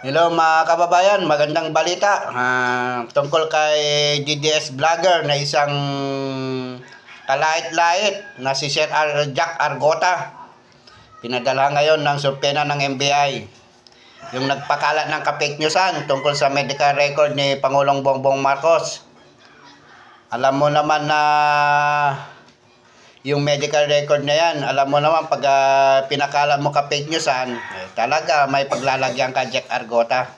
Hello mga kababayan, magandang balita tungkol kay DDS vlogger na isang kalait-lait na si Sir Jack Argota. Pinadala ngayon ng subpena ng NBI yung nagpakalat ng ka-fake newsan tungkol sa medical record ni Pangulong Bongbong Marcos. Alam mo naman na yung medical record na yan, alam mo naman pag pinakalat mo ka-fake newsan, talaga may paglalagyan ka, Jack Argota.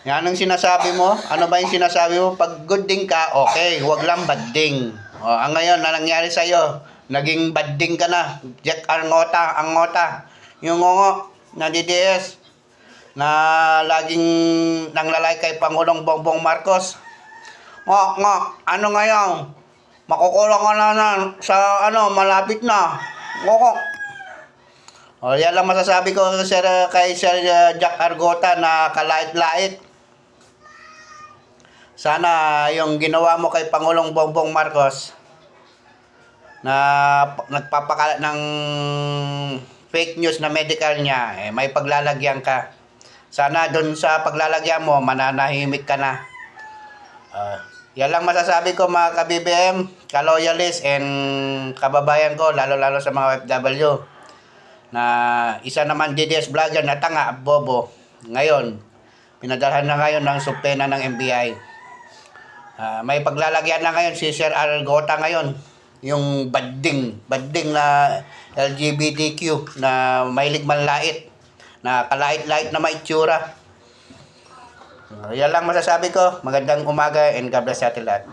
Yan ang sinasabi mo. Ano ba yung sinasabi mo? Pag good ding ka, okay. Huwag lang bad ding. Ang ngayon, na nangyari sa'yo, naging bad ding ka na. Jack Argota. Yung ngongo na DDS na laging nanglalay kay Pangulong Bongbong Marcos. Ano ngayon? Makukulang ka na sa malapit na. Yan lang masasabi ko kay Sir Jack Argota na kalait-lait. Sana yung ginawa mo kay Pangulong Bongbong Marcos na nagpapakalat ng fake news na medical niya, may paglalagyan ka. Sana dun sa paglalagyan mo, mananahimik ka na. Yan lang masasabi ko mga ka-BBM, ka-loyalist and kababayan ko, lalo-lalo sa mga OFW. Na isa naman DDS vlogger na tanga, bobo. Ngayon, pinadalhan na ngayon ng subpena ng NBI. May paglalagyan na ngayon si Sir Argota ngayon. Yung badding na LGBTQ na mahilig manlait. Na kalait-lait na may itsura. Yan lang masasabi ko. Magandang umaga and God bless sa atin lahat.